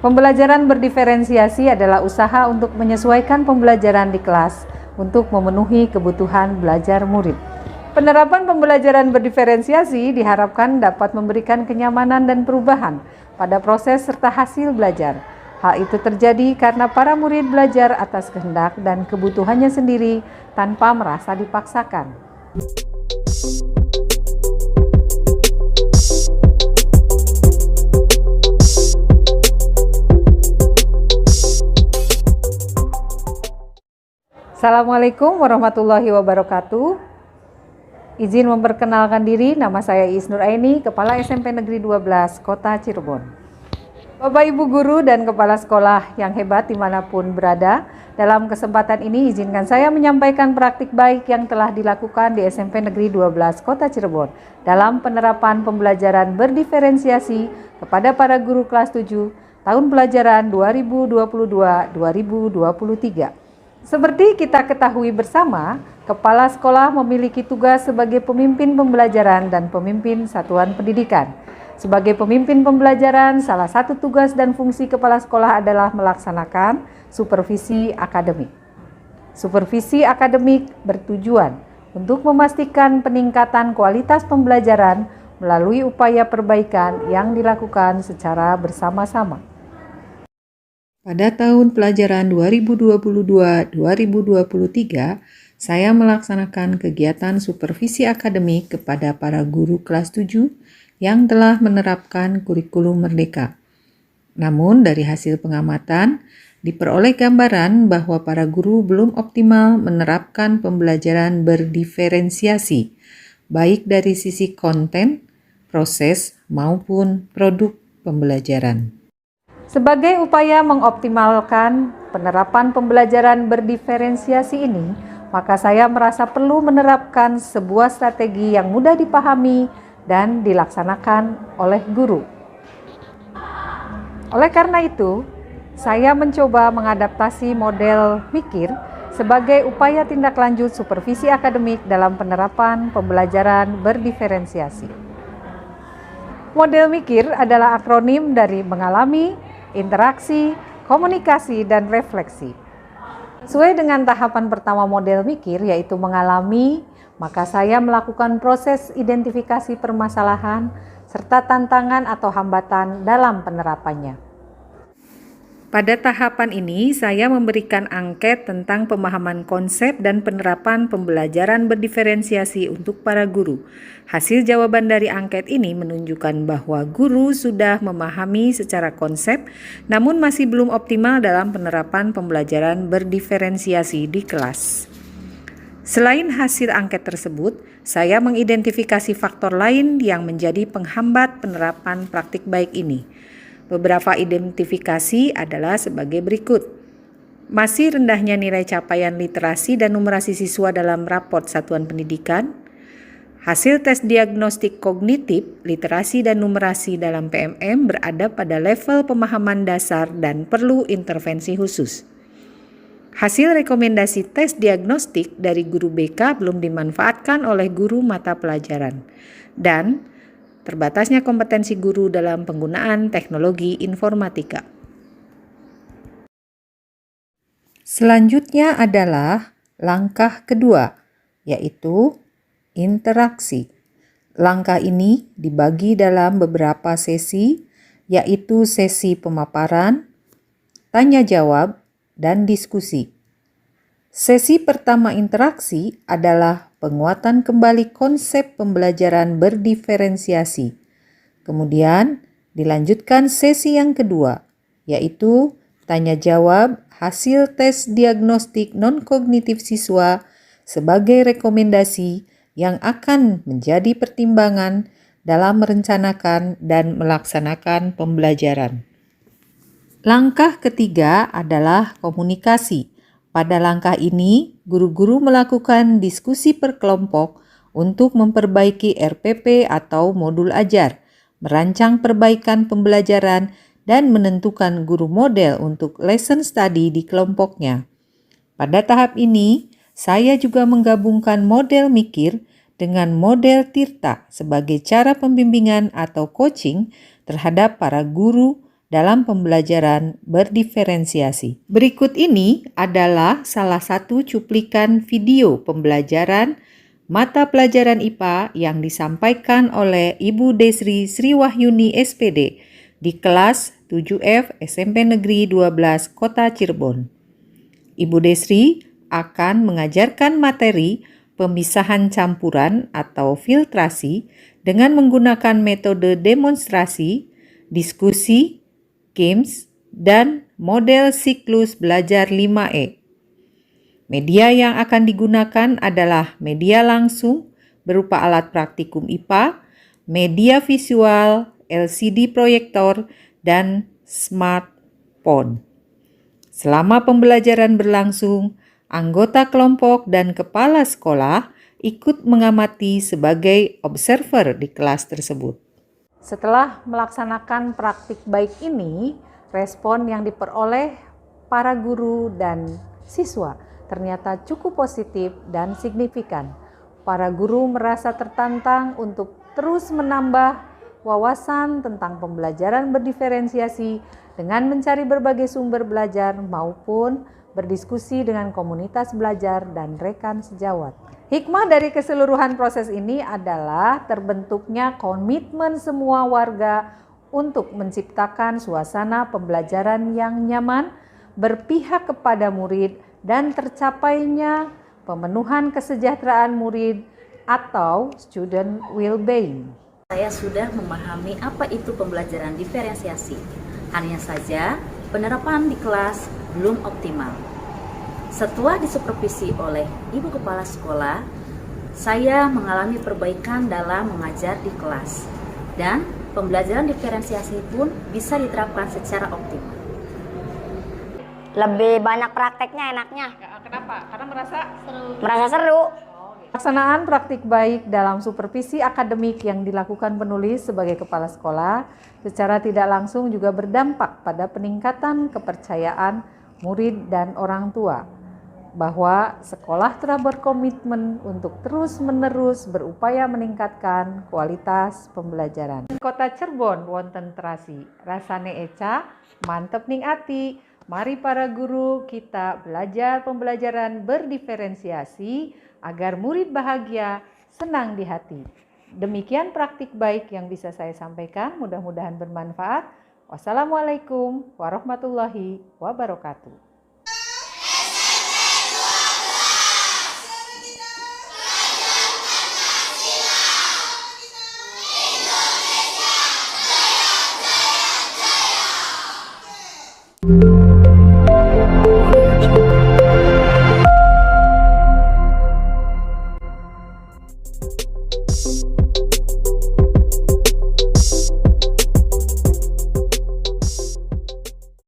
Pembelajaran berdiferensiasi adalah usaha untuk menyesuaikan pembelajaran di kelas untuk memenuhi kebutuhan belajar murid. Penerapan pembelajaran berdiferensiasi diharapkan dapat memberikan kenyamanan dan perubahan pada proses serta hasil belajar. Hal itu terjadi karena para murid belajar atas kehendak dan kebutuhannya sendiri tanpa merasa dipaksakan. Assalamualaikum warahmatullahi wabarakatuh. Izin memperkenalkan diri, nama saya Iis Nuraini, Kepala SMP Negeri 12 Kota Cirebon. Bapak Ibu Guru dan Kepala Sekolah yang hebat dimanapun berada, dalam kesempatan ini izinkan saya menyampaikan praktik baik yang telah dilakukan di SMP Negeri 12 Kota Cirebon dalam penerapan pembelajaran berdiferensiasi kepada para guru kelas 7 tahun pelajaran 2022-2023. Seperti kita ketahui bersama, kepala sekolah memiliki tugas sebagai pemimpin pembelajaran dan pemimpin satuan pendidikan. Sebagai pemimpin pembelajaran, salah satu tugas dan fungsi kepala sekolah adalah melaksanakan supervisi akademik. Supervisi akademik bertujuan untuk memastikan peningkatan kualitas pembelajaran melalui upaya perbaikan yang dilakukan secara bersama-sama. Pada tahun pelajaran 2022-2023, saya melaksanakan kegiatan supervisi akademik kepada para guru kelas 7 yang telah menerapkan kurikulum merdeka. Namun dari hasil pengamatan, diperoleh gambaran bahwa para guru belum optimal menerapkan pembelajaran berdiferensiasi, baik dari sisi konten, proses, maupun produk pembelajaran. Sebagai upaya mengoptimalkan penerapan pembelajaran berdiferensiasi ini, maka saya merasa perlu menerapkan sebuah strategi yang mudah dipahami dan dilaksanakan oleh guru. Oleh karena itu, saya mencoba mengadaptasi model mikir sebagai upaya tindak lanjut supervisi akademik dalam penerapan pembelajaran berdiferensiasi. Model mikir adalah akronim dari mengalami, interaksi, komunikasi, dan refleksi. Sesuai dengan tahapan pertama model mikir, yaitu mengalami, maka saya melakukan proses identifikasi permasalahan serta tantangan atau hambatan dalam penerapannya. Pada tahapan ini, saya memberikan angket tentang pemahaman konsep dan penerapan pembelajaran berdiferensiasi untuk para guru. Hasil jawaban dari angket ini menunjukkan bahwa guru sudah memahami secara konsep, namun masih belum optimal dalam penerapan pembelajaran berdiferensiasi di kelas. Selain hasil angket tersebut, saya mengidentifikasi faktor lain yang menjadi penghambat penerapan praktik baik ini. Beberapa identifikasi adalah sebagai berikut. Masih rendahnya nilai capaian literasi dan numerasi siswa dalam raport satuan pendidikan. Hasil tes diagnostik kognitif, literasi dan numerasi dalam PMM berada pada level pemahaman dasar dan perlu intervensi khusus. Hasil rekomendasi tes diagnostik dari guru BK belum dimanfaatkan oleh guru mata pelajaran. Dan terbatasnya kompetensi guru dalam penggunaan teknologi informatika. Selanjutnya adalah langkah kedua, yaitu interaksi. Langkah ini dibagi dalam beberapa sesi, yaitu sesi pemaparan, tanya jawab, dan diskusi. Sesi pertama interaksi adalah penguatan kembali konsep pembelajaran berdiferensiasi. Kemudian dilanjutkan sesi yang kedua, yaitu tanya jawab hasil tes diagnostik non-kognitif siswa sebagai rekomendasi yang akan menjadi pertimbangan dalam merencanakan dan melaksanakan pembelajaran. Langkah ketiga adalah komunikasi. Pada langkah ini, guru-guru melakukan diskusi per kelompok untuk memperbaiki RPP atau modul ajar, merancang perbaikan pembelajaran, dan menentukan guru model untuk lesson study di kelompoknya. Pada tahap ini, saya juga menggabungkan model mikir dengan model Tirta sebagai cara pembimbingan atau coaching terhadap para guru dalam pembelajaran berdiferensiasi. Berikut ini adalah salah satu cuplikan video pembelajaran mata pelajaran IPA yang disampaikan oleh Ibu Desri Sriwahyuni SPD di kelas 7F SMP Negeri 12 Kota Cirebon. Ibu Desri akan mengajarkan materi pemisahan campuran atau filtrasi dengan menggunakan metode demonstrasi, diskusi, games, dan model siklus belajar 5E. Media yang akan digunakan adalah media langsung berupa alat praktikum IPA, media visual, LCD proyektor, dan smartphone. Selama pembelajaran berlangsung, anggota kelompok dan kepala sekolah ikut mengamati sebagai observer di kelas tersebut. Setelah melaksanakan praktik baik ini, respon yang diperoleh para guru dan siswa ternyata cukup positif dan signifikan. Para guru merasa tertantang untuk terus menambah wawasan tentang pembelajaran berdiferensiasi dengan mencari berbagai sumber belajar maupun berdiskusi dengan komunitas belajar dan rekan sejawat. Hikmah dari keseluruhan proses ini adalah terbentuknya komitmen semua warga untuk menciptakan suasana pembelajaran yang nyaman, berpihak kepada murid, dan tercapainya pemenuhan kesejahteraan murid atau student well-being. Saya sudah memahami apa itu pembelajaran diferensiasi. Hanya saja penerapan di kelas belum optimal. Setelah disupervisi oleh Ibu Kepala Sekolah, saya mengalami perbaikan dalam mengajar di kelas dan pembelajaran diferensiasi pun bisa diterapkan secara optimal. Lebih banyak prakteknya enaknya. Kenapa? Karena Merasa seru. Pelaksanaan praktik baik dalam supervisi akademik yang dilakukan penulis sebagai kepala sekolah secara tidak langsung juga berdampak pada peningkatan kepercayaan murid dan orang tua bahwa sekolah telah berkomitmen untuk terus-menerus berupaya meningkatkan kualitas pembelajaran. Kota Cirebon wonten terasi, rasane eca, mantep ning ati. Mari para guru kita belajar pembelajaran berdiferensiasi agar murid bahagia, senang di hati. Demikian praktik baik yang bisa saya sampaikan, mudah-mudahan bermanfaat. Wassalamualaikum warahmatullahi wabarakatuh. Indonesia